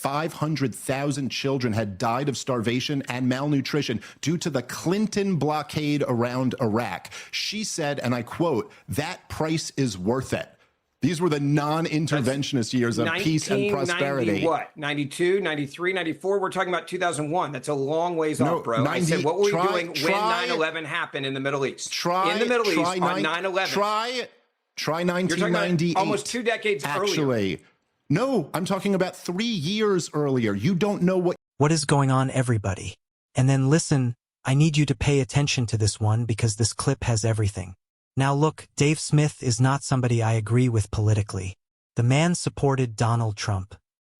500,000 children had died of starvation and malnutrition due to the Clinton blockade around Iraq. She said, and I quote, "That price is worth it." These were the non-interventionist years of peace and prosperity. What? 92, 93, 94? We're talking about 2001. That's a long ways off, bro. I said, what were we doing when 9/11 happened in the Middle East? In the Middle East on 9/11. Try 1998. Almost 2 decades earlier. No, I'm talking about 3 years earlier. You don't know What is going on, everybody? And then listen, I need you to pay attention to this one because this clip has everything. Now look, Dave Smith is not somebody I agree with politically. The man supported Donald Trump.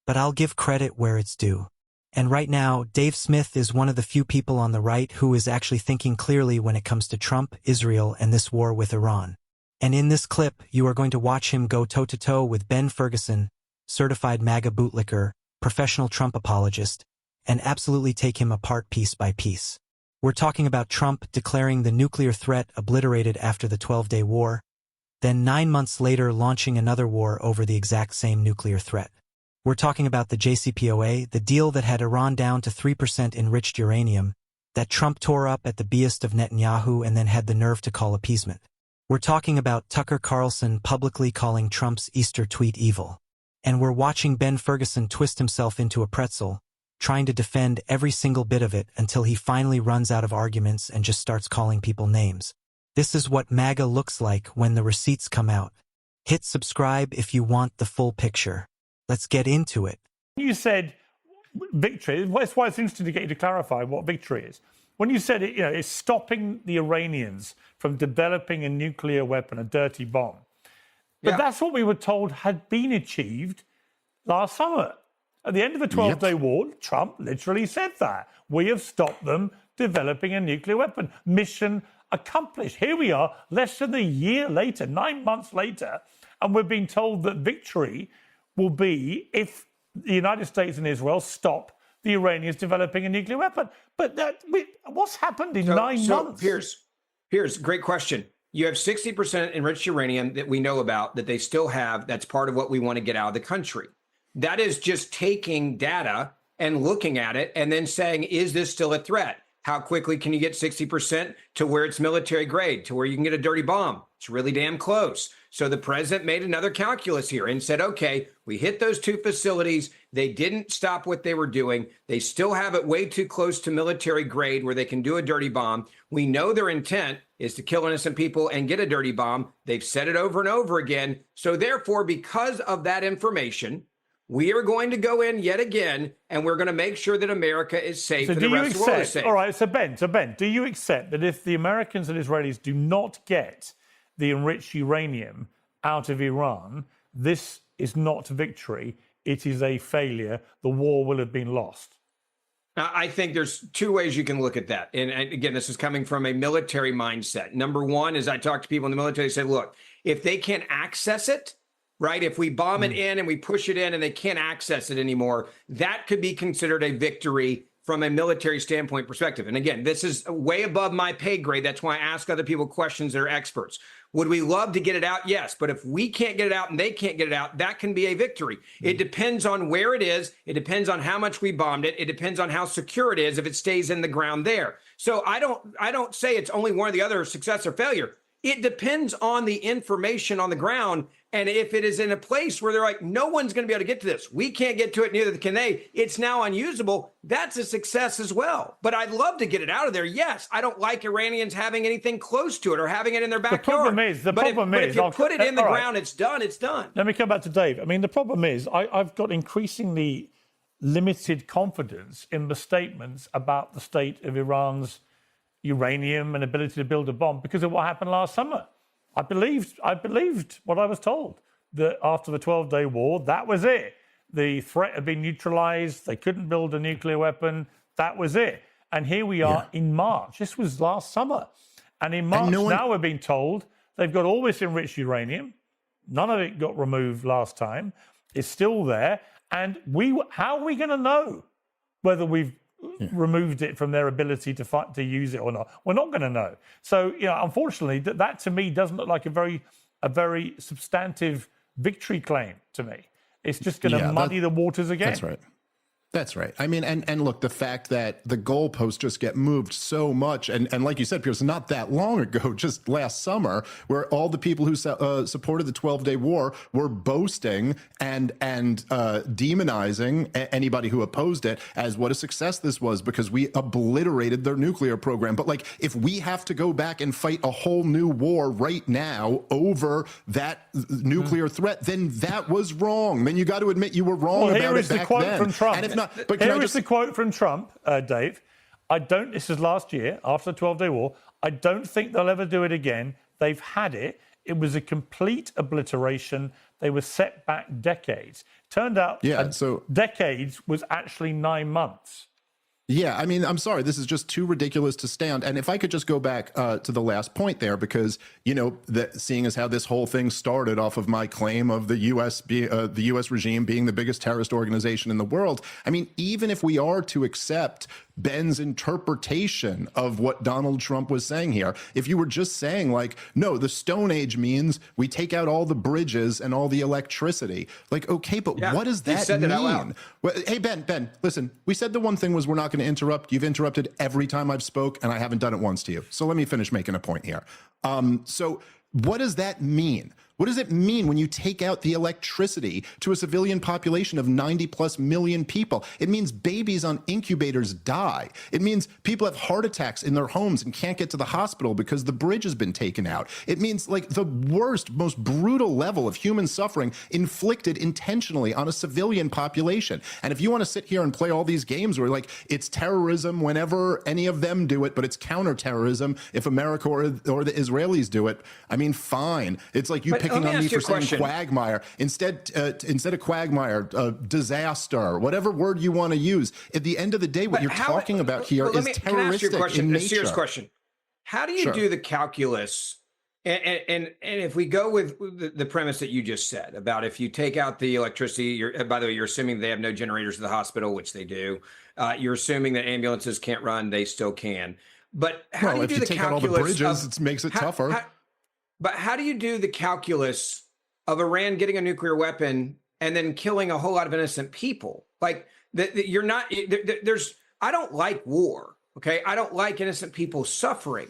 But I'll give credit where it's due. And right now, Dave Smith is one of the few people on the right who is actually thinking clearly when it comes to Trump, Israel, and this war with Iran. And in this clip, you are going to watch him go toe-to-toe with Ben Ferguson, certified MAGA bootlicker, professional Trump apologist, and absolutely take him apart piece by piece. We're talking about Trump declaring the nuclear threat obliterated after the 12-day war, then 9 months later launching another war over the exact same nuclear threat. We're talking about the JCPOA, the deal that had Iran down to 3% enriched uranium, that Trump tore up at the behest of Netanyahu and then had the nerve to call appeasement. We're talking about Tucker Carlson publicly calling Trump's Easter tweet evil. And we're watching Ben Ferguson twist himself into a pretzel, trying to defend every single bit of it until he finally runs out of arguments and just starts calling people names. This is what MAGA looks like when the receipts come out. Hit subscribe if you want the full picture. Let's get into it. You said victory. That's why it's interesting to get you to clarify what victory is. When you said it, it's stopping the Iranians from developing a nuclear weapon, a dirty bomb. But that's what we were told had been achieved last summer. At the end of the 12-day war, Trump literally said that. We have stopped them developing a nuclear weapon. Mission accomplished. Here we are, less than a year later, 9 months later, and we're being told that victory will be if the United States and Israel stop the Iranians developing a nuclear weapon. But what's happened in 9 months? Piers, great question. You have 60% enriched uranium that we know about that they still have. That's part of what we want to get out of the country. That is just taking data and looking at it and then saying, is this still a threat? How quickly can you get 60% to where it's military grade, to where you can get a dirty bomb? It's really damn close. So the president made another calculus here and said, okay, we hit those 2 facilities. They didn't stop what they were doing. They still have it way too close to military grade where they can do a dirty bomb. We know their intent is to kill innocent people and get a dirty bomb. They've said it over and over again. So therefore, because of that information, we are going to go in yet again, and we're going to make sure that America is safe and the rest of the world is safe. All right, so Ben, do you accept that if the Americans and Israelis do not get the enriched uranium out of Iran, this is not victory, it is a failure, the war will have been lost? I think there's 2 ways you can look at that. And again, this is coming from a military mindset. Number one is I talk to people in the military, they say, look, if they can't access it, right? If we bomb it in and we push it in and they can't access it anymore, that could be considered a victory from a military standpoint perspective. And again, this is way above my pay grade. That's why I ask other people questions that are experts. Would we love to get it out? Yes. But if we can't get it out and they can't get it out, that can be a victory. It depends on where it is. It depends on how much we bombed it. It depends on how secure it is if it stays in the ground there. So I don't say it's only one or the other, success or failure. It depends on the information on the ground. And if it is in a place where they're like, no one's going to be able to get to this, we can't get to it, neither can they, it's now unusable, that's a success as well. But I'd love to get it out of there. Yes, I don't like Iranians having anything close to it or having it in their backyard. The problem is, if you put it in the ground, it's done, it's done. Let me come back to Dave. I mean, the problem is I've got increasingly limited confidence in the statements about the state of Iran's uranium and ability to build a bomb because of what happened last summer. I believed what I was told, that after the 12-day war, that was it. The threat had been neutralized. They couldn't build a nuclear weapon. That was it. And here we are in March. This was last summer. And in March, now we're being told they've got all this enriched uranium. None of it got removed last time. It's still there. And how are we going to know whether we've removed it from their ability to use it or not? We're not going to know. So, unfortunately, that to me doesn't look like a very substantive victory claim to me. It's just going to muddy the waters again. That's right. That's right. I mean, and look, the fact that the goalposts just get moved so much, and like you said, Piers, not that long ago, just last summer, where all the people who supported the 12-day war were boasting and demonizing anybody who opposed it as what a success this was because we obliterated their nuclear program. But like, if we have to go back and fight a whole new war right now over that nuclear threat, then that was wrong. Then you got to admit you were wrong about it back then. From Trump. And if not, but Here is the quote from Trump, Dave. This is last year, after the 12-day war, I don't think they'll ever do it again. They've had it. It was a complete obliteration. They were set back decades. Turned out decades was actually 9 months. Yeah, I mean, I'm sorry, this is just too ridiculous to stand. And if I could just go back to the last point there, because, you know, seeing as how this whole thing started off of my claim of the U.S. Regime being the biggest terrorist organization in the world, I mean, even if we are to accept Ben's interpretation of what Donald Trump was saying here, if you were just saying like, no, the Stone Age means we take out all the bridges and all the electricity, like, okay, but what does that mean? Well, hey, Ben, listen, we said the one thing was we're not going to interrupt. You've interrupted every time I've spoke, and I haven't done it once to you. So let me finish making a point here. So what does that mean? What does it mean when you take out the electricity to a civilian population of 90+ million people? It means babies on incubators die. It means people have heart attacks in their homes and can't get to the hospital because the bridge has been taken out. It means like the worst, most brutal level of human suffering inflicted intentionally on a civilian population. And if you want to sit here and play all these games where like it's terrorism whenever any of them do it, but it's counterterrorism if America or the Israelis do it, I mean, fine. It's like you picking on me for saying quagmire. Instead of quagmire, disaster, whatever word you want to use. At the end of the day, what you're talking about here is terroristic in nature. A serious question. How do you do the calculus? And if we go with the premise that you just said about if you take out the electricity, by the way, you're assuming they have no generators at the hospital, which they do. You're assuming that ambulances can't run, they still can. But how do you do the calculus? If you take out all the bridges, it makes it tougher. But how do you do the calculus of Iran getting a nuclear weapon and then killing a whole lot of innocent people? Like you're not. I don't like war. Okay, I don't like innocent people suffering.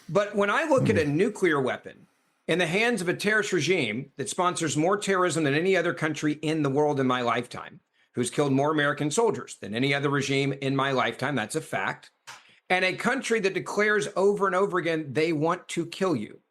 But when I look at a nuclear weapon in the hands of a terrorist regime that sponsors more terrorism than any other country in the world in my lifetime, who's killed more American soldiers than any other regime in my lifetime, that's a fact, and a country that declares over and over again they want to kill you.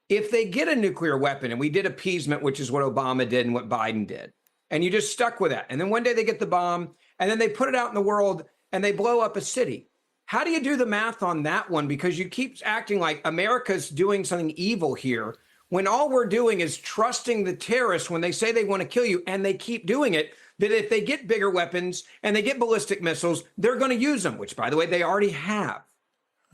If they get a nuclear weapon, and we did appeasement, which is what Obama did and what Biden did, and you just stuck with that, and then one day they get the bomb, and then they put it out in the world, and they blow up a city. How do you do the math on that one? Because you keep acting like America's doing something evil here, when all we're doing is trusting the terrorists when they say they want to kill you, and they keep doing it, that if they get bigger weapons and they get ballistic missiles, they're going to use them, which, by the way, they already have.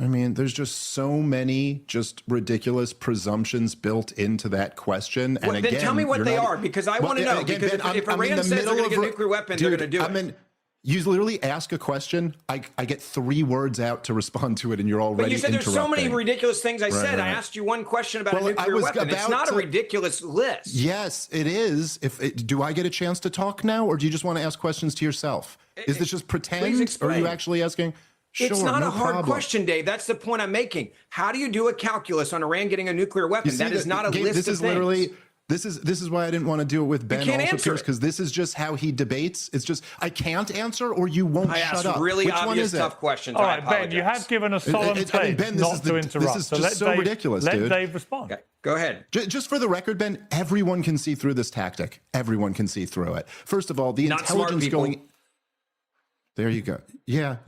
I mean, there's just so many just ridiculous presumptions built into that question. And again, then tell me what they are, because I want to know. Again, because if Iran says they're going to get a nuclear weapon, they're going to do it. You literally ask a question. I get 3 words out to respond to it, and you're already interrupting. But you said there's so many ridiculous things I said. Right. I asked you one question about a nuclear weapon. It's not a ridiculous list. Yes, it is. Do I get a chance to talk now, or do you just want to ask questions to yourself? Is this just pretend, or are you actually asking? Sure, it's not a hard problem. Question, Dave. That's the point I'm making. How do you do a calculus on Iran getting a nuclear weapon? That is not a list of things. This is why I didn't want to do it with Ben also, Piers, because this is just how he debates. It's just I can't answer or you won't shut up. Really Which obvious, tough questions. All right, Ben, you have given a solemn tape not to interrupt. This is just so ridiculous, dude. Let Dave respond. Okay, go ahead. Just for the record, Ben, everyone can see through this tactic. Everyone can see through it. First of all, the intelligence going... There you go. Yeah.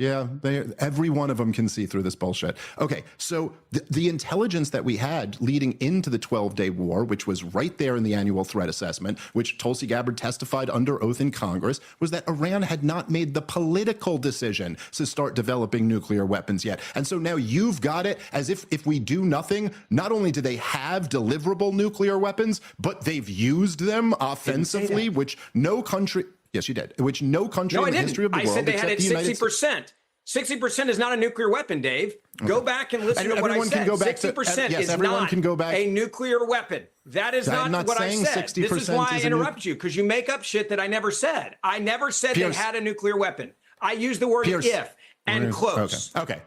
Every one of them can see through this bullshit. Okay, so the intelligence that we had leading into the 12-day war, which was right there in the annual threat assessment, which Tulsi Gabbard testified under oath in Congress, was that Iran had not made the political decision to start developing nuclear weapons yet. And so now you've got it as if we do nothing, not only do they have deliverable nuclear weapons, but they've used them offensively, which no country... Yes, you did. Which no country in the history of the world, I said they had it 60%. 60% is not a nuclear weapon, Dave. Go back and listen to what I Everyone said. can go back 60% yes, is everyone not can go back. a nuclear weapon. That is I'm not what I saying said. 60% This is why I is a interrupt you, because you make up shit that I never said. I never said Piers, they had a nuclear weapon. I used the word Piers, if and close. Okay.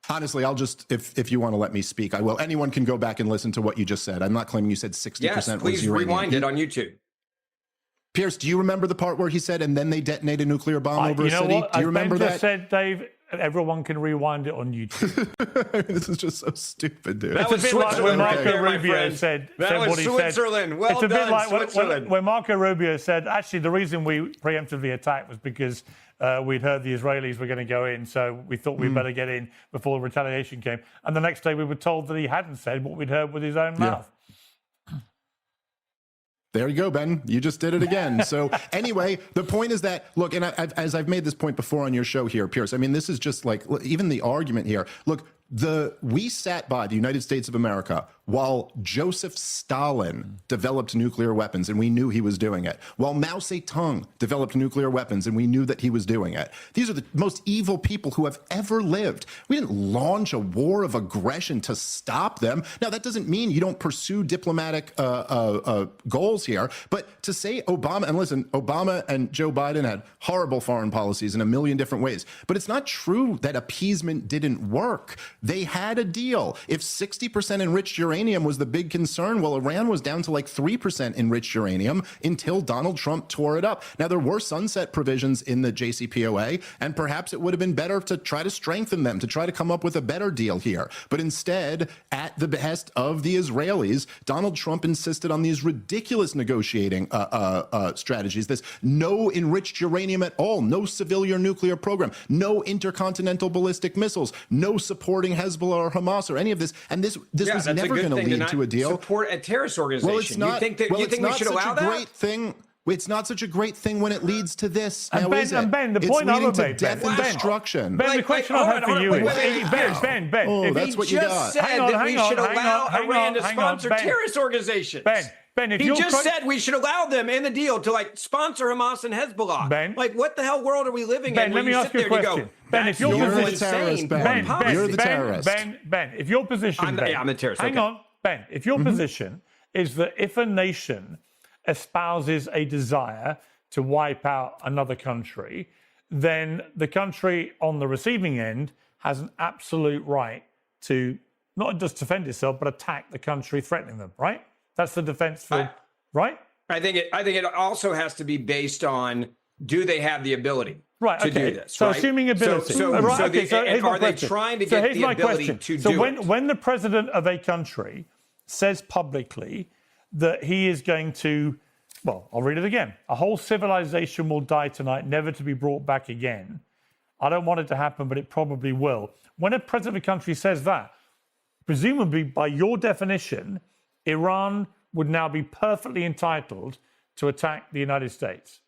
Honestly, I'll just, if you want to let me speak, I will. Anyone can go back and listen to what you just said. I'm not claiming you said 60% Yes, was please uranium. rewind it on YouTube. Piers, do you remember the part where he said, and then they detonate a nuclear bomb over a city? What? Do you remember Ben that? just said, Dave, everyone can rewind it on YouTube. This is just so stupid, dude. That It's a bit like when Marco Rubio friend. said That was what he Switzerland. said. Well It's a bit done, like Switzerland. when Marco Rubio said, actually, the reason we preemptively attacked was because we'd heard the Israelis were going to go in, so we thought we'd better get in before the retaliation came. And the next day we were told that he hadn't said what we'd heard with his own mouth. There you go, Ben. You just did it again. So anyway, the point is that, look, and as I've made this point before on your show here, Piers, I mean, this is just like, even the argument here. Look, we sat by the United States of America while Joseph Stalin developed nuclear weapons, and we knew he was doing it. While Mao Zedong developed nuclear weapons, and we knew that he was doing it. These are the most evil people who have ever lived. We didn't launch a war of aggression to stop them. Now, that doesn't mean you don't pursue diplomatic goals here, but to say Obama, and listen, Obama and Joe Biden had horrible foreign policies in a million different ways, but it's not true that appeasement didn't work. They had a deal. If 60% enriched uranium was the big concern, well, Iran was down to like 3% enriched uranium until Donald Trump tore it up. Now, there were sunset provisions in the JCPOA, and perhaps it would have been better to try to strengthen them, to try to come up with a better deal here. But instead, at the behest of the Israelis, Donald Trump insisted on these ridiculous negotiating strategies. This no enriched uranium at all, no civilian nuclear program, no intercontinental ballistic missiles, no supporting Hezbollah or Hamas or any of this. And this was never going to lead to a deal. Support a terrorist organization. Well, it's not. You think we should allow that? Great thing. It's not such a great thing when it leads to this. And now, Ben, is it? and Ben, the it's point I leading would to make, death and destruction. Ben, the question I have for you is, Ben, Oh, if that's He what you just got. said that we should allow Iran to hang on, sponsor Ben. terrorist organizations. Ben, if He you're just said we should allow them in the deal to like sponsor Hamas and Hezbollah. Ben, like what the hell world are we living Ben, in? let me ask you a question. Ben, if you're the terrorist, Ben. You're the terrorist. Ben, if your position, I'm the terrorist. Hang on, Ben. If your position is that if a nation espouses a desire to wipe out another country, then the country on the receiving end has an absolute right to not just defend itself, but attack the country threatening them, right? That's the defense for, right? I think it also has to be based on, do they have the ability to do this? So right? assuming ability. Are they trying to get the ability to do it? When the president of a country says publicly that he is going to, well, I'll read it again. A whole civilization will die tonight, never to be brought back again. I don't want it to happen, but it probably will. When a president of a country says that, presumably by your definition, Iran would now be perfectly entitled to attack the United States.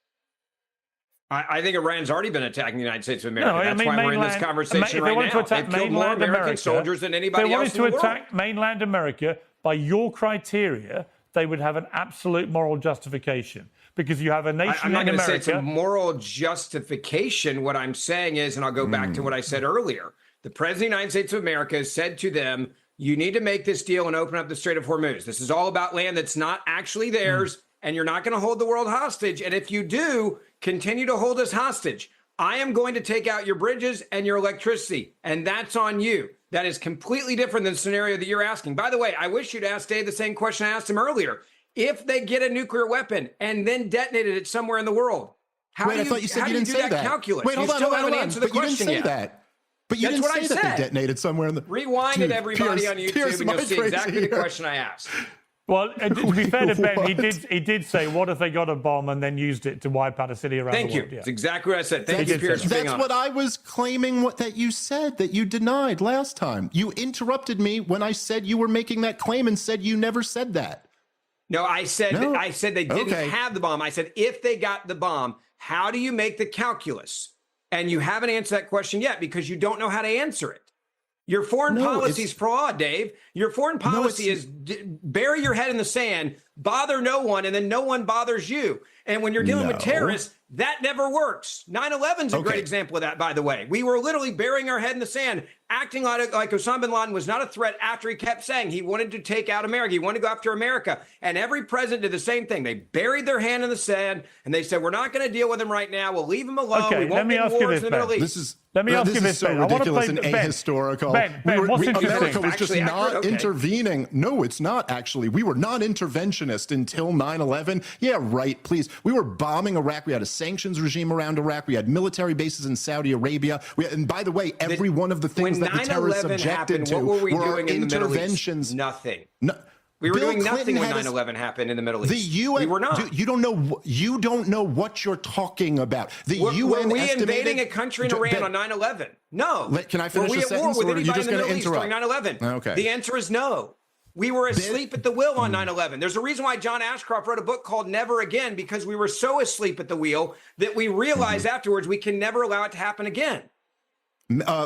I think Iran's already been attacking the United States of America. No, That's why we're in this conversation right now. They've killed more American soldiers than anybody else in the world. If they wanted to attack mainland America, by your criteria, they would have an absolute moral justification because you have a nation I'm not in going to say America. it's a moral justification. What I'm saying is, and I'll go back to what I said earlier, the President of the United States of America has said to them, you need to make this deal and open up the Strait of Hormuz. This is all about land that's not actually theirs, and you're not going to hold the world hostage. And if you do, continue to hold us hostage. I am going to take out your bridges and your electricity, and that's on you. That is completely different than the scenario that you're asking. By the way, I wish you'd ask Dave the same question I asked him earlier. If they get a nuclear weapon and then detonated it somewhere in the world, how do you do that calculus? Wait, hold on, still haven't answered the question yet. That. But you That's didn't what say I that said. they detonated somewhere in the... Rewind it, everybody, on YouTube, and you'll see exactly the question I asked. Well, to be fair to Ben, he did say, what if they got a bomb and then used it to wipe out a city around the world? Thank you. That's exactly what I said. Thank you, Piers, for being That's what I was claiming that you said, that you denied last time. You interrupted me when I said you were making that claim and said you never said that. No, I said they didn't have the bomb. I said, if they got the bomb, how do you make the calculus? And you haven't answered that question yet because you don't know how to answer it. Your foreign policy is fraud, Dave. Your foreign policy is bury your head in the sand, bother no one, and then no one bothers you. And when you're dealing with terrorists, that never works. 9/11 is a great example of that, by the way. We were literally burying our head in the sand, acting like Osama bin Laden was not a threat after he kept saying he wanted to take out America. He wanted to go after America. And every president did the same thing. They buried their hand in the sand, and they said, we're not going to deal with him right now. We'll leave him alone. Okay, we won't get wars in the Middle East. Let me ask you this, so Ben. ridiculous and ahistorical. Ben, what's interesting? America was just Actually not accurate? Okay. intervening. No, it's not actually. We were not interventionist until 9/11. Yeah, right, please. We were bombing Iraq. We had a sanctions regime around Iraq. We had military bases in Saudi Arabia. And by the way, every one of the things that the terrorists subjected to what were we were doing in the Middle East? interventions. Nothing. No, We were Bill doing nothing Clinton when had 9/11 happened in the Middle East. The UN. We were not. Dude, you don't know what you're talking about. The Were UN we estimated, invading a country in Iran on 9/11? No. Can I finish Were we the at war sentence, with or are you anybody just in the going to Middle East during interrupt? 9/11? Okay. The answer is no. We were asleep at the wheel on 9/11. There's a reason why John Ashcroft wrote a book called Never Again, because we were so asleep at the wheel that we realized afterwards we can never allow it to happen again.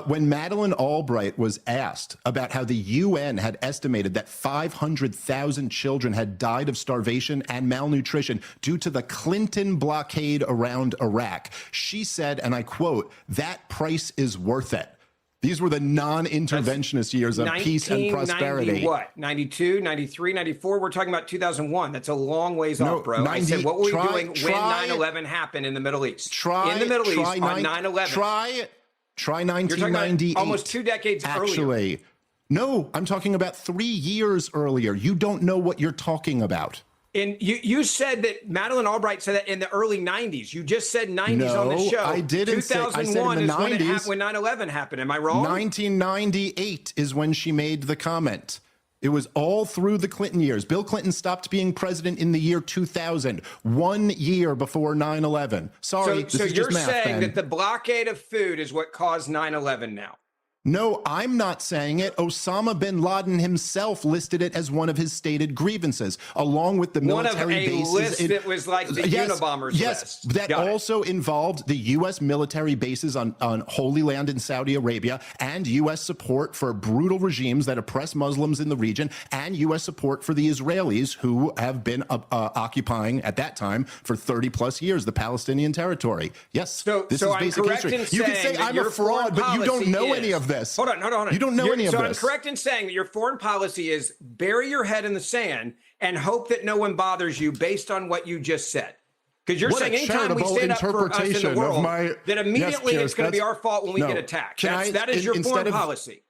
When Madeleine Albright was asked about how the UN had estimated that 500,000 children had died of starvation and malnutrition due to the Clinton blockade around Iraq, she said, and I quote, "That price is worth it." These were the non-interventionist years of peace and prosperity. What? 92, 93, 94? We're talking about 2001. That's a long ways off, bro. 90, I said, what were we doing when try- 9/11 happened in the Middle East? Try in the Middle East try on nine- 9/11. Try You're talking 1998. about almost 2 decades earlier. Actually, no, I'm talking about 3 years earlier. You don't know what you're talking about. And you said that Madeleine Albright said that in the early 90s. You just said 90s on the No, show. I didn't say- I said in 2001 the is when, 90s. when 9/11 happened. Am I wrong? 1998 is when she made the comment. It was all through the Clinton years. Bill Clinton stopped being president in the year 2000, 1 year before 9/11. Sorry, this so is you're just math, saying Ben. that the blockade of food is what caused 9/11 now? No, I'm not saying it. Osama bin Laden himself listed it as one of his stated grievances, along with the military One of a bases. list that was like the Unabombers yes, list. that Got it. also involved the U.S. military bases on Holy Land in Saudi Arabia and U.S. support for brutal regimes that oppress Muslims in the region and U.S. support for the Israelis who have been occupying, at that time, for 30 plus years, the Palestinian territory. Yes, this is I'm basic correct history. in You can saying say that I'm your a fraud, but you don't know any of this. Hold on. You don't know any of this. this. So I'm correct in saying that your foreign policy is bury your head in the sand and hope that no one bothers you based on what you just said. Because you're What a saying anytime we charitable stand up for us in the interpretation of world, my- that immediately Yes, it's going to be that's- our fault when we no. get attacked. Can That I- is your instead foreign of- policy.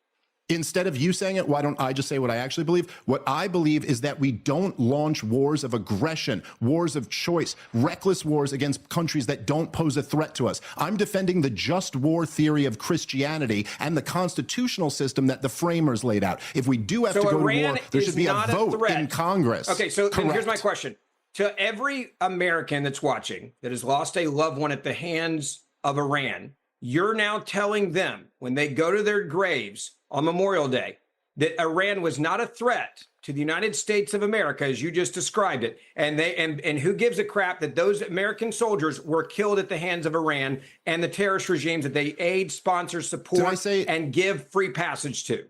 Instead of you saying it, why don't I just say what I actually believe? What I believe is that we don't launch wars of aggression, wars of choice, reckless wars against countries that don't pose a threat to us. I'm defending the just war theory of Christianity and the constitutional system that the framers laid out. If we do have to go to war, there should be a vote in Congress. Okay, so then here's my Correct. question. To every American that's watching that has lost a loved one at the hands of Iran, you're now telling them when they go to their graves on Memorial Day that Iran was not a threat to the United States of America, as you just described it, and who gives a crap that those American soldiers were killed at the hands of Iran and the terrorist regimes that they aid, sponsor, support, and give free passage to?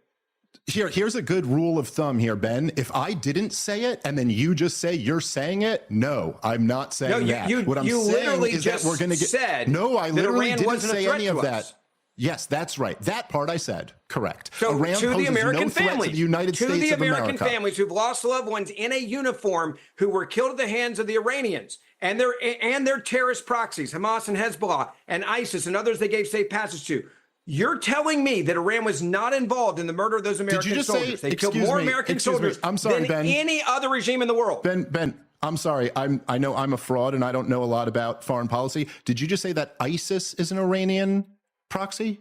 Here's a good rule of thumb here, Ben. If I didn't say it and then you just say you're saying it, no, I'm not saying that. What I'm saying literally is just that we're going to get. said No, I that literally Iran didn't wasn't a say threat any to of us. that. Yes, that's right. That part I said. Correct. So Iran to the poses American no threat families, to the United States the of American America. families who've lost loved ones in a uniform who were killed at the hands of the Iranians and their terrorist proxies, Hamas and Hezbollah and ISIS and others they gave safe passage to. You're telling me that Iran was not involved in the murder of those American soldiers? They killed more American soldiers I'm sorry, than Ben. any other regime in the world. Ben, I'm sorry. I know I'm a fraud and I don't know a lot about foreign policy. Did you just say that ISIS is an Iranian proxy?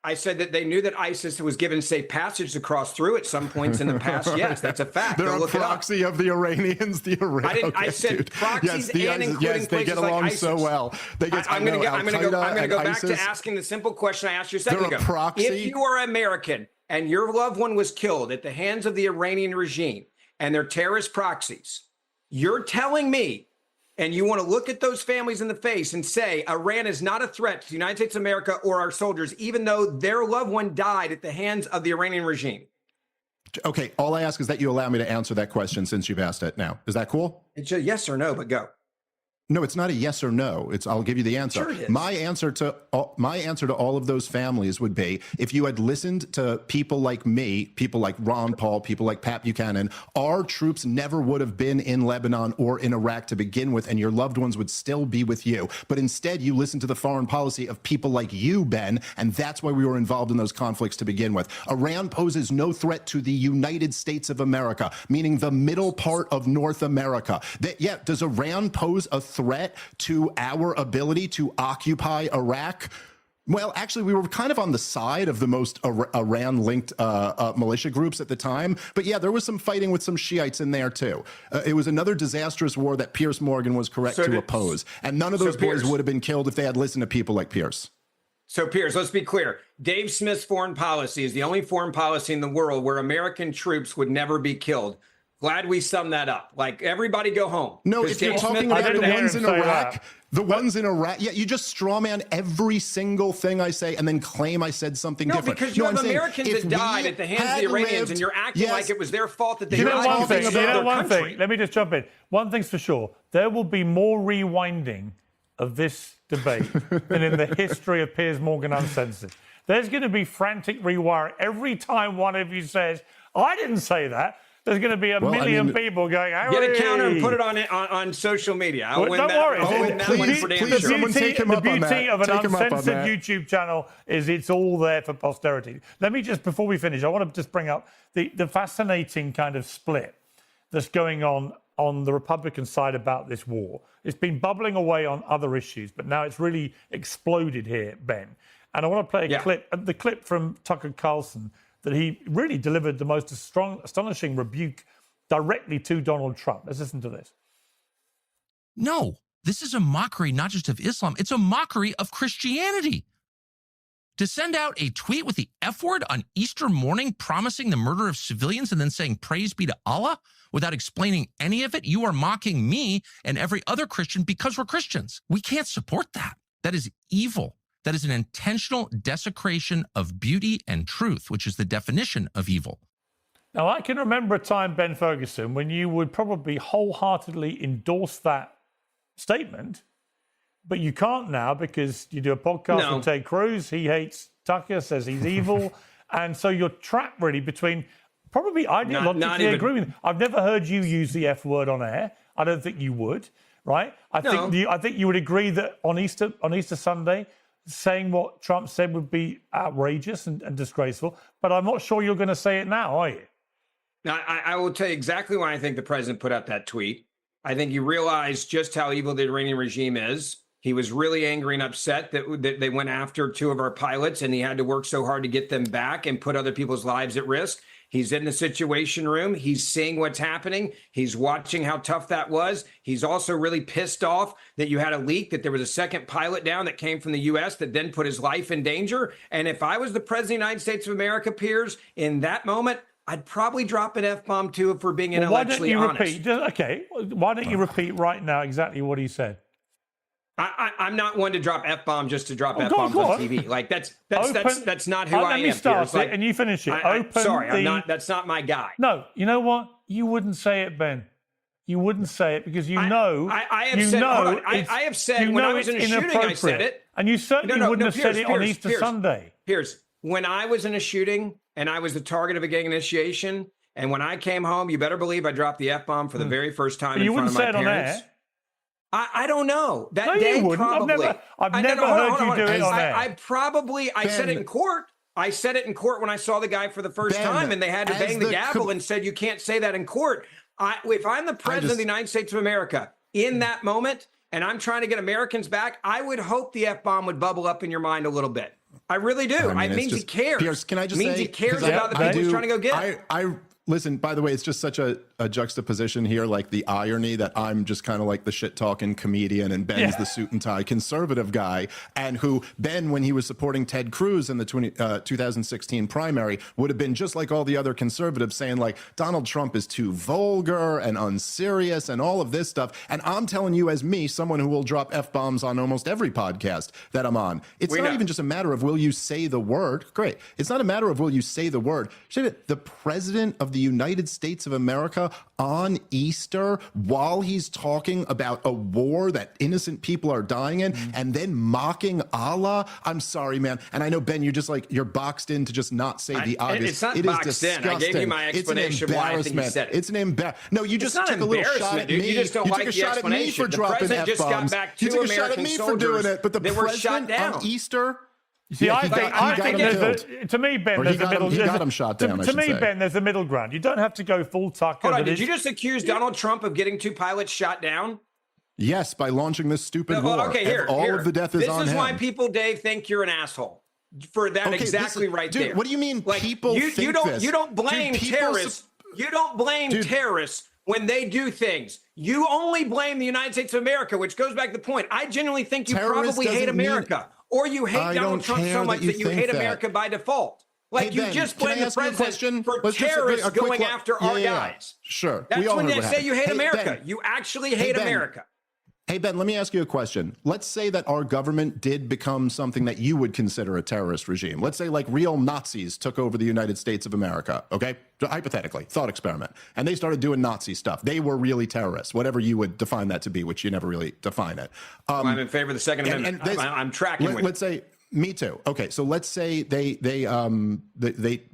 I said that they knew that ISIS was given safe passage to cross through at some points in the past. Yes, that's a fact. They're Go a look proxy of the Iranians. I said proxies and including yes, they get places like along ISIS. so well. They get, I'm going to go back ISIS, to asking the simple question I asked you a second they're ago. a proxy. If you are American and your loved one was killed at the hands of the Iranian regime and their terrorist proxies, you're telling me, and you want to look at those families in the face and say Iran is not a threat to the United States of America or our soldiers, even though their loved one died at the hands of the Iranian regime. Okay, all I ask is that you allow me to answer that question since you've asked it now. Is that cool? It's a yes or no, but go. No, it's not a yes or no. I'll give you the answer. Sure it is. My answer to all of those families would be, if you had listened to people like me, people like Ron Paul, people like Pat Buchanan, our troops never would have been in Lebanon or in Iraq to begin with, and your loved ones would still be with you. But instead, you listened to the foreign policy of people like you, Ben, and that's why we were involved in those conflicts to begin with. Iran poses no threat to the United States of America, meaning the middle part of North America. Does Iran pose a threat to our ability to occupy Iraq? Well, actually, we were kind of on the side of the most Iran-linked militia groups at the time. But yeah, there was some fighting with some Shiites in there, too. It was another disastrous war that Piers Morgan was correct to oppose. And none of those boys would have been killed if they had listened to people like Piers. So, Piers, let's be clear. Dave Smith's foreign policy is the only foreign policy in the world where American troops would never be killed. Glad we summed that up. Like, everybody go home. No, if you're talking about the ones in Iraq, you just strawman every single thing I say and then claim I said something different. No, because you have Americans that died at the hands of the Iranians, and you're acting like it was their fault that they died. One thing. Let me just jump in. One thing's for sure. There will be more rewinding of this debate than in the history of Piers Morgan Uncensored. There's going to be frantic rewiring every time one of you says, I didn't say that. There's going to be a million people going, hey. Get a counter and put it on social media. I'll win that one for damn sure. Someone take him up on that. The beauty of an uncensored YouTube channel is it's all there for posterity. Let me just, before we finish, I want to just bring up the fascinating kind of split that's going on the Republican side about this war. It's been bubbling away on other issues, but now it's really exploded here, Ben. And I want to play the clip from Tucker Carlson, that he really delivered the most astonishing rebuke directly to Donald Trump. Let's listen to this. No, this is a mockery not just of Islam, it's a mockery of Christianity. To send out a tweet with the F word on Easter morning promising the murder of civilians and then saying praise be to Allah without explaining any of it, you are mocking me and every other Christian because we're Christians. We can't support that. That is evil. That is an intentional desecration of beauty and truth, which is the definition of evil. Now, I can remember a time, Ben Ferguson, when you would probably wholeheartedly endorse that statement, but you can't now because you do a podcast with Ted Cruz. He hates Tucker, says he's evil. And so you're trapped really between probably ideologically agreeing. I've never heard you use the F word on air. I don't think you would, right? I think you would agree that on Easter Sunday, saying what Trump said would be outrageous and disgraceful, but I'm not sure you're going to say it now, are you? Now, I will tell you exactly why I think the president put out that tweet. I think he realized just how evil the Iranian regime is. He was really angry and upset that they went after two of our pilots, and he had to work so hard to get them back and put other people's lives at risk. He's in the Situation Room. He's seeing what's happening. He's watching how tough that was. He's also really pissed off that you had a leak, that there was a second pilot down that came from the U.S. that then put his life in danger. And if I was the president of the United States of America, Piers, in that moment, I'd probably drop an F-bomb too if we're being intellectually honest. Why don't you repeat right now exactly what he said? I'm not one to drop F-bomb just to drop F-bombs on TV. Like that's not who I am. Let me start it and you finish it. That's not my guy. No, you know what? You wouldn't say it, Ben. You wouldn't say it because you know. I have said when I was in a shooting, I said it. And you certainly wouldn't have said it on Easter Sunday. Piers, when I was in a shooting and I was the target of a gang initiation, and when I came home, you better believe I dropped the F-bomb for the very first time in front of my parents. You wouldn't say it on air. I don't know. That day, probably. I've never heard you do it on air. I said it in court. I said it in court when I saw the guy for the first time, and they had to bang the gavel and said, you can't say that in court. If I'm the president of the United States of America in that moment, and I'm trying to get Americans back, I would hope the F-bomb would bubble up in your mind a little bit. I really do. It means he cares. Piers, can I just say? It means he cares about the people he's trying to go get. Listen, by the way, it's just such a juxtaposition here, like the irony that I'm just kind of like the shit-talking comedian and Ben's the suit and tie conservative guy, and who Ben, when he was supporting Ted Cruz in the 2016 primary, would have been just like all the other conservatives saying like, Donald Trump is too vulgar and unserious and all of this stuff. And I'm telling you as me, someone who will drop F-bombs on almost every podcast that I'm on, it's not even just a matter of will you say the word. Great. It's not a matter of will you say the word. The president of the United States of America on Easter, while he's talking about a war that innocent people are dying in, and then mocking Allah. I'm sorry, man. And I know, Ben, you're boxed in to just not say the obvious. It's not it boxed is disgusting. in. I gave you my explanation why I think you said it. It's an embarrassment. No, you just took a little shot at me. You just don't like the explanation. For dropping the president just got back two American soldiers but the president on Easter. See, I think to me, Ben, there's a middle. He got him shot down. To me, Ben, there's a middle ground. You don't have to go full Tucker. Hold on, did you just accuse Donald Trump of getting 2 pilots shot down? Yes, by launching this stupid war. Okay, here. All of the death is on him. This is why people, Dave, think you're an asshole. For that right dude, there. What do you mean people think this? You don't blame terrorists. You don't blame terrorists when they do things. You only blame the United States of America, which goes back to the point. I genuinely think you probably hate America. Or you hate Donald Trump so much that you hate America by default. Like, you just blame the president for terrorists going after our guys. Sure. That's when they say you hate America. You actually hate America. Hey, Ben, let me ask you a question. Let's say that our government did become something that you would consider a terrorist regime. Let's say like real Nazis took over the United States of America, okay? Hypothetically, thought experiment. And they started doing Nazi stuff. They were really terrorists, whatever you would define that to be, which you never really define it. I'm in favor of the Second Amendment. I'm tracking with Let's say, me too. Okay, so let's say they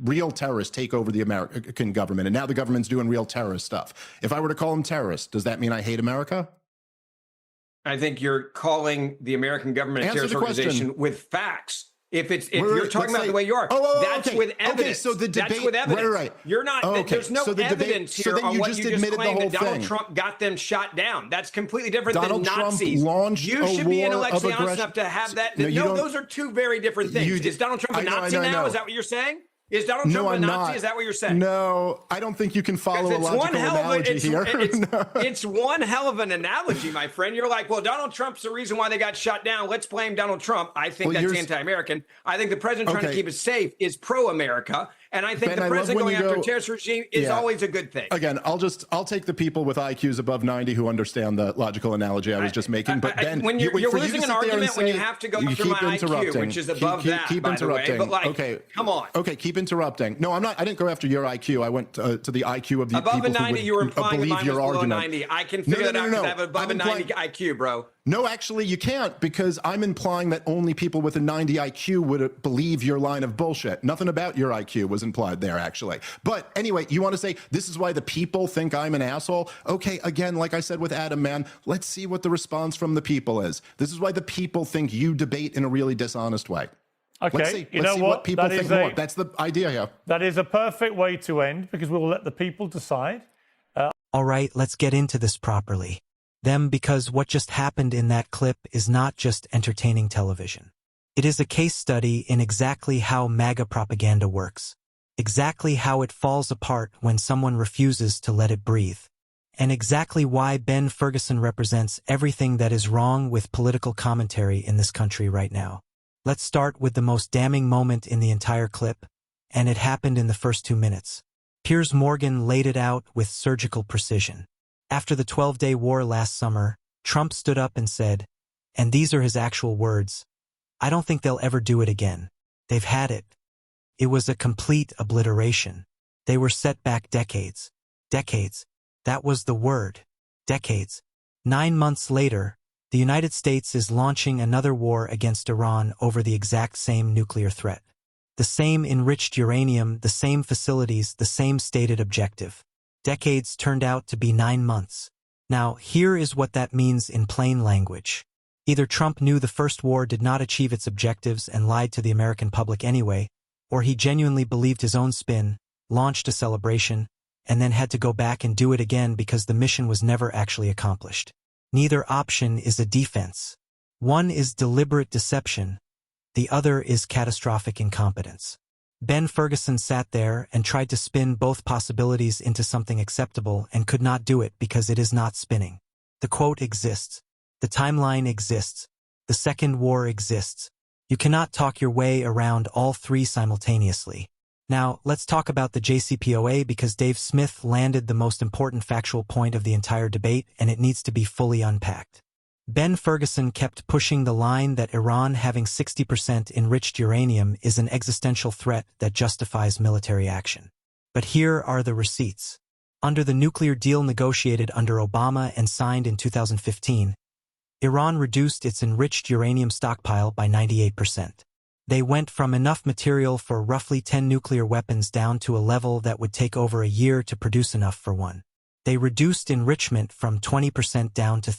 real terrorists take over the American government, and now the government's doing real terrorist stuff. If I were to call them terrorists, does that mean I hate America? I think you're calling the American government a terrorist organization with facts. If you're talking about the way you are, that's with evidence. Okay, so the debate, that's with evidence. Right. You're not. There's no evidence here on what you just claimed that Donald Trump got them shot down. That's completely different than Nazis. You should be intellectually honest enough to have that. No, those are two very different things. Is Donald Trump a Nazi now? Is that what you're saying? Is Donald Trump a Nazi? Is that what you're saying? No, I don't think you can follow a logical analogy here. It's one hell of an analogy, my friend. You're like, well, Donald Trump's the reason why they got shot down. Let's blame Donald Trump. I think that's anti-American. I think the president trying to keep us safe is pro-America. And I think the president going after a terrorist regime is always a good thing. Again, I'll take the people with IQs above 90 who understand the logical analogy I was just making. But Ben, when you're losing an argument when you have to go after my IQ, which is above that, by the way. But like, come on. Okay, keep interrupting. No, I'm not. I didn't go after your IQ. I went to the IQ of the above people a 90. You were implying that mine was below 90. I can figure that out because I have above a 90 IQ, bro. No, actually, you can't, because I'm implying that only people with a 90 IQ would believe your line of bullshit. Nothing about your IQ was implied there, actually. But anyway, you want to say this is why the people think I'm an asshole? Okay, again, like I said with Adam, man, let's see what the response from the people is. This is why the people think you debate in a really dishonest way. Okay, let's see what people think more. That's the idea here. That is a perfect way to end, because we will let the people decide. All right, let's get into this properly. Because what just happened in that clip is not just entertaining television. It is a case study in exactly how MAGA propaganda works, exactly how it falls apart when someone refuses to let it breathe, and exactly why Ben Ferguson represents everything that is wrong with political commentary in this country right now. Let's start with the most damning moment in the entire clip, and it happened in the first 2 minutes. Piers Morgan laid it out with surgical precision. After the 12-day war last summer, Trump stood up and said, and these are his actual words, "I don't think they'll ever do it again. They've had it." It was a complete obliteration. They were set back decades. Decades. That was the word. Decades. 9 months later, the United States is launching another war against Iran over the exact same nuclear threat. The same enriched uranium, the same facilities, the same stated objective. Decades turned out to be 9 months. Now, here is what that means in plain language. Either Trump knew the first war did not achieve its objectives and lied to the American public anyway, or he genuinely believed his own spin, launched a celebration, and then had to go back and do it again because the mission was never actually accomplished. Neither option is a defense. One is deliberate deception. The other is catastrophic incompetence. Ben Ferguson sat there and tried to spin both possibilities into something acceptable and could not do it because it is not spinning. The quote exists. The timeline exists. The Second War exists. You cannot talk your way around all three simultaneously. Now, let's talk about the JCPOA because Dave Smith landed the most important factual point of the entire debate and it needs to be fully unpacked. Ben Ferguson kept pushing the line that Iran having 60% enriched uranium is an existential threat that justifies military action. But here are the receipts. Under the nuclear deal negotiated under Obama and signed in 2015, Iran reduced its enriched uranium stockpile by 98%. They went from enough material for roughly 10 nuclear weapons down to a level that would take over a year to produce enough for one. They reduced enrichment from 20% down to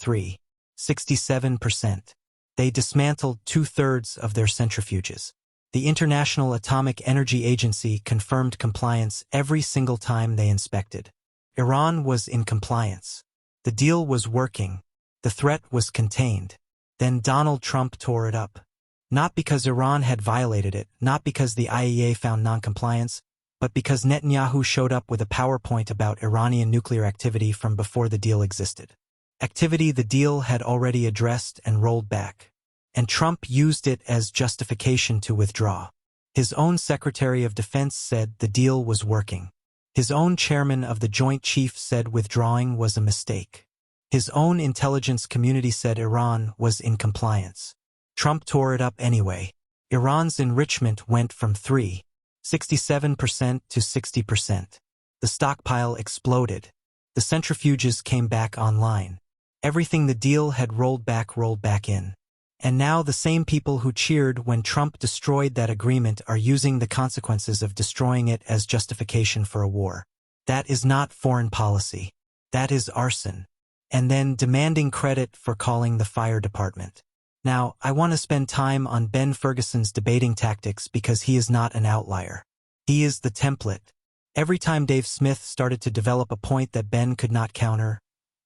67%. They dismantled 2/3 of their centrifuges. The International Atomic Energy Agency confirmed compliance every single time they inspected. Iran was in compliance. The deal was working. The threat was contained. Then Donald Trump tore it up. Not because Iran had violated it, not because the IAEA found non-compliance, but because Netanyahu showed up with a PowerPoint about Iranian nuclear activity from before the deal existed. Activity the deal had already addressed and rolled back. And Trump used it as justification to withdraw. His own Secretary of Defense said the deal was working. His own chairman of the Joint Chiefs said withdrawing was a mistake. His own intelligence community said Iran was in compliance. Trump tore it up anyway. Iran's enrichment went from 67% to 60%. The stockpile exploded. The centrifuges came back online. Everything the deal had rolled back in. And now the same people who cheered when Trump destroyed that agreement are using the consequences of destroying it as justification for a war. That is not foreign policy. That is arson. And then demanding credit for calling the fire department. Now, I want to spend time on Ben Ferguson's debating tactics because he is not an outlier. He is the template. Every time Dave Smith started to develop a point that Ben could not counter,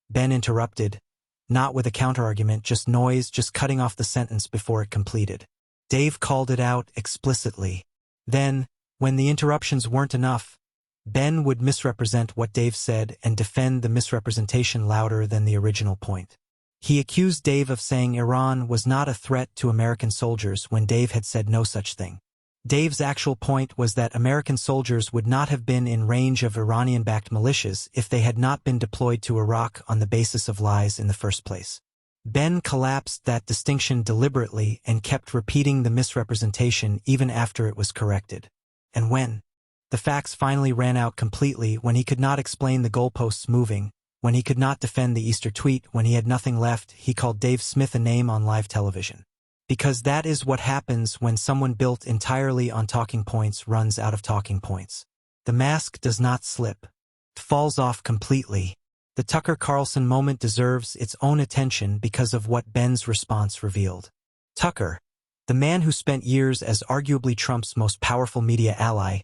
Ben interrupted, not with a counterargument, just noise, just cutting off the sentence before it completed. Dave called it out explicitly. Then, when the interruptions weren't enough, Ben would misrepresent what Dave said and defend the misrepresentation louder than the original point. He accused Dave of saying Iran was not a threat to American soldiers when Dave had said no such thing. Dave's actual point was that American soldiers would not have been in range of Iranian-backed militias if they had not been deployed to Iraq on the basis of lies in the first place. Ben collapsed that distinction deliberately and kept repeating the misrepresentation even after it was corrected. And when the facts finally ran out completely, when he could not explain the goalposts moving, when he could not defend the Easter tweet, when he had nothing left, he called Dave Smith a name on live television. Because that is what happens when someone built entirely on talking points runs out of talking points. The mask does not slip. It falls off completely. The Tucker Carlson moment deserves its own attention because of what Ben's response revealed. Tucker, the man who spent years as arguably Trump's most powerful media ally,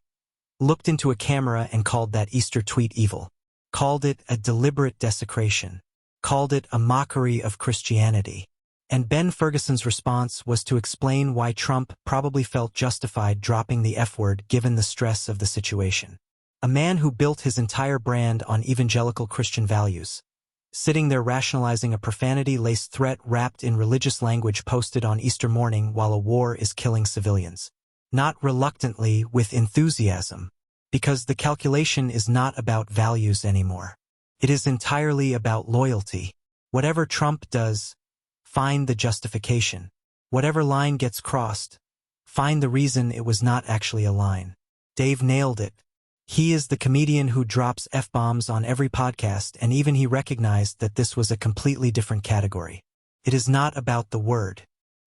looked into a camera and called that Easter tweet evil. Called it a deliberate desecration. Called it a mockery of Christianity. And Ben Ferguson's response was to explain why Trump probably felt justified dropping the F-word given the stress of the situation. A man who built his entire brand on evangelical Christian values, sitting there rationalizing a profanity-laced threat wrapped in religious language posted on Easter morning while a war is killing civilians. Not reluctantly, with enthusiasm. Because the calculation is not about values anymore. It is entirely about loyalty. Whatever Trump does, find the justification. Whatever line gets crossed, find the reason it was not actually a line. Dave nailed it. He is the comedian who drops F-bombs on every podcast, and even he recognized that this was a completely different category. It is not about the word.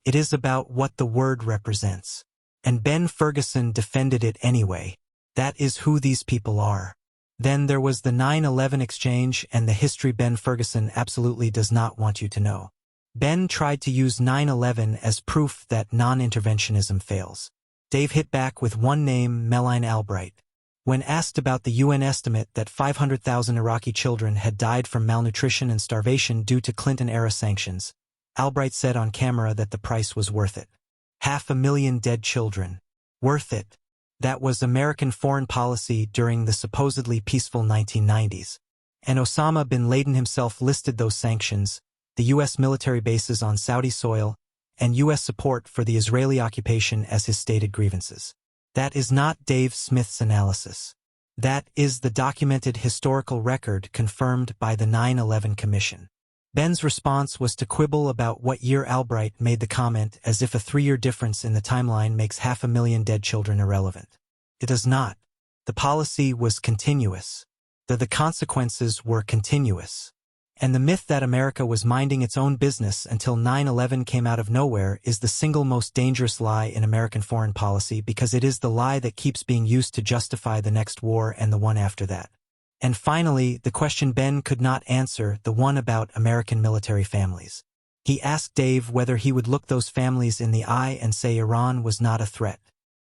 It is about what the word represents. And Ben Ferguson defended it anyway. That is who these people are. Then there was the 9/11 exchange and the history Ben Ferguson absolutely does not want you to know. Ben tried to use 9/11 as proof that non-interventionism fails. Dave hit back with one name, Meline Albright. When asked about the UN estimate that 500,000 Iraqi children had died from malnutrition and starvation due to Clinton-era sanctions, Albright said on camera that the price was worth it. 500,000 dead children. Worth it. That was American foreign policy during the supposedly peaceful 1990s. And Osama bin Laden himself listed those sanctions, the U.S. military bases on Saudi soil, and U.S. support for the Israeli occupation as his stated grievances. That is not Dave Smith's analysis. That is the documented historical record confirmed by the 9/11 Commission. Ben's response was to quibble about what year Albright made the comment, as if a 3-year difference in the timeline makes 500,000 dead children irrelevant. It does not. The policy was continuous. The consequences were continuous. And the myth that America was minding its own business until 9/11 came out of nowhere is the single most dangerous lie in American foreign policy, because it is the lie that keeps being used to justify the next war and the one after that. And finally, the question Ben could not answer, the one about American military families. He asked Dave whether he would look those families in the eye and say Iran was not a threat.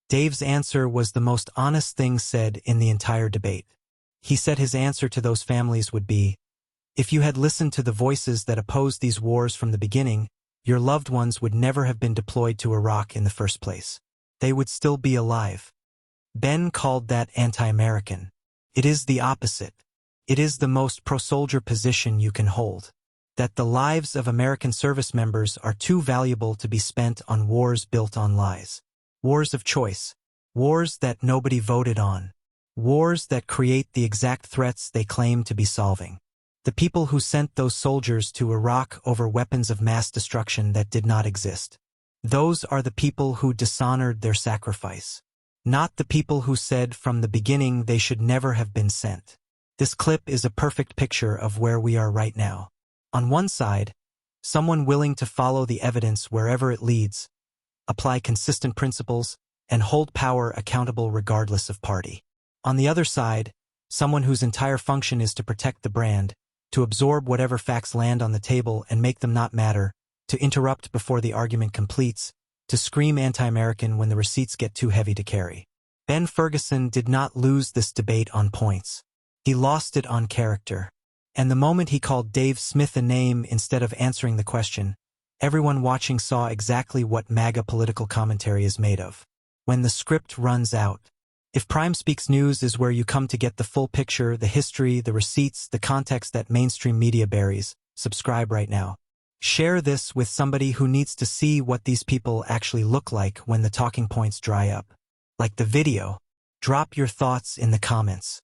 Dave's answer was the most honest thing said in the entire debate. He said his answer to those families would be, if you had listened to the voices that opposed these wars from the beginning, your loved ones would never have been deployed to Iraq in the first place. They would still be alive. Ben called that anti-American. It is the opposite. It is the most pro-soldier position you can hold. That the lives of American service members are too valuable to be spent on wars built on lies. Wars of choice. Wars that nobody voted on. Wars that create the exact threats they claim to be solving. The people who sent those soldiers to Iraq over weapons of mass destruction that did not exist. Those are the people who dishonored their sacrifice. Not the people who said from the beginning they should never have been sent. This clip is a perfect picture of where we are right now. On one side, someone willing to follow the evidence wherever it leads, apply consistent principles, and hold power accountable regardless of party. On the other side, someone whose entire function is to protect the brand, to absorb whatever facts land on the table and make them not matter, to interrupt before the argument completes, to scream anti-American when the receipts get too heavy to carry. Ben Ferguson did not lose this debate on points. He lost it on character. And the moment he called Dave Smith a name instead of answering the question, everyone watching saw exactly what MAGA political commentary is made of. When the script runs out. If Prime Speaks News is where you come to get the full picture, the history, the receipts, the context that mainstream media buries, subscribe right now. Share this with somebody who needs to see what these people actually look like when the talking points dry up. Like the video. Drop your thoughts in the comments.